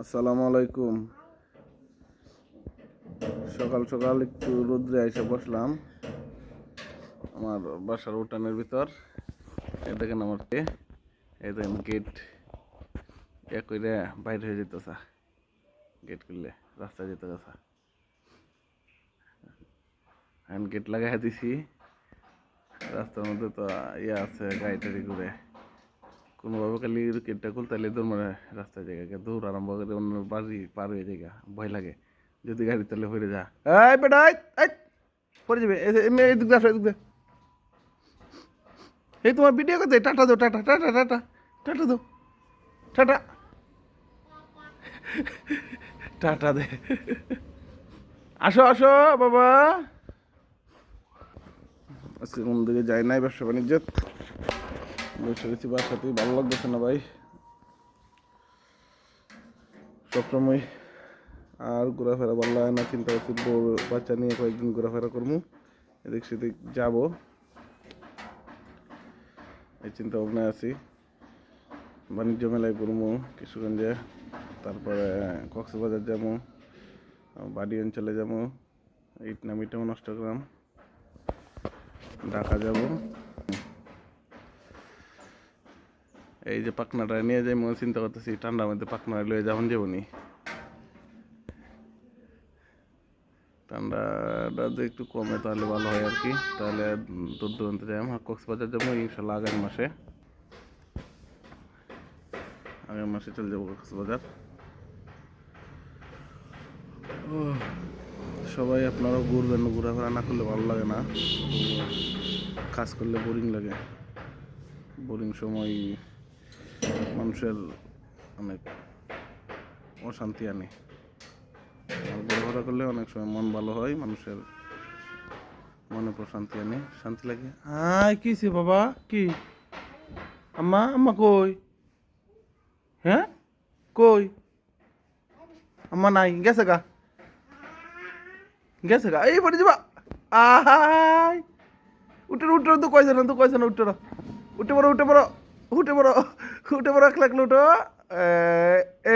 আসসালামু আলাইকুম। সকাল সকাল একটু রোদ্রে এসে বসলাম আমার বাসার উঠানের ভিতর। এই দেখেন আমার এই দেখেন গেট কইরে বাইরে হয়ে যেতেছে। গেট খুললে রাস্তায় যেতে গেছে। হ্যান্ড গেট লাগাই দিছি। রাস্তার মধ্যে তো আছে গাড়ি টাড়ি ঘুরে, কোনোভাবে খালি গেটটা খুলতে দৌড় মারে রাস্তায় জায়গা দৌড় আরম্ভ করে অন্য বাড়ি পার হয়ে জায়গা ভয় লাগে যদি গাড়ি তাহলে হয়ে যা। এই বেটা পড়ে যাবে। এদিক দিয়ে আসো, এদিক দিয়ে। এই তোমার ভিডিও করতে টাটা দো, টাটা টাটা টাটা টাটা দো, টাটা টাটা দে। আসো আসো বাবা। আজকে কোন দিকে যাই নাই, ব্যবসা বাণিজ্য বসে গেছি বাসাতেই। ভালো লাগতেছে না ভাই সবসময়, আর ঘোরাফেরা ভালো লাগে না। চিন্তা করছি বউ বাচ্চা নিয়ে কয়েকদিন ঘোরাফেরা করবো, এদিক সেদিক যাবো, এই চিন্তা ভাবনায় আছি। বাণিজ্য মেলায় ঘুরবো কিশোরগঞ্জে, তারপরে কক্সবাজার যাবো, বাড়ি অঞ্চলে যাবো, ইটনামিটাও নষ্টগ্রাম, ঢাকা যাব। এই যে পাখনাটা নিয়ে যাই মনে চিন্তা করতেছি, ঠান্ডার মধ্যে পাখনা লয়ে যখন যাবনি। ঠান্ডাটা যদি একটু কমে তাহলে ভালো হয় আর কি, তাহলে দূর দূরান্তে যাই। কক্সবাজার যাবো ইনশাল্লাহ আগামী মাসে চলে যাবো কক্সবাজার। সবাই আপনারাও ঘুরবেন, ঘোরাফেরা না করলে ভালো লাগে না, কাজ করলে বোরিং লাগে। বোরিং সময় মানুষের অনেক অশান্তি আনে। আর ঘোরাফেরা করলে অনেক সময় মন ভালো হয়, মানুষের মনে প্রশান্তি আনে, শান্তি লাগে। কিছে বাবা? কি আম্মা? আম্মা কই? হ্যাঁ কই? আম্মা নাই, গেছে গা, গেছে গা। এই পড়ে যাবা। আহাই উঠে উঠে তো কইছে না, উঠে উঠে পড়ো, উঠে পড়ো, উঠে পড়ো, উঠে পড়ো, এক লাখ উঠো।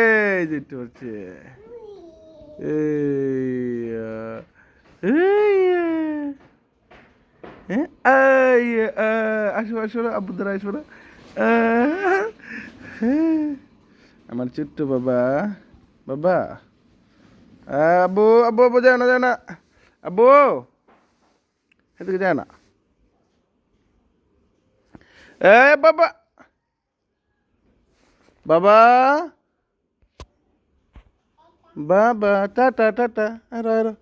এই যে হচ্ছে আসো আসো আব্বু দ্বারা আসো না। আমার ছোট্ট বাবা, বাবা আব্বু আব্বু আব্বু যায় না, যায় না আব্বু, এদিকে যায় না। বাবা, বাবা, বাবা, টাটা টাটা, আরো আরো।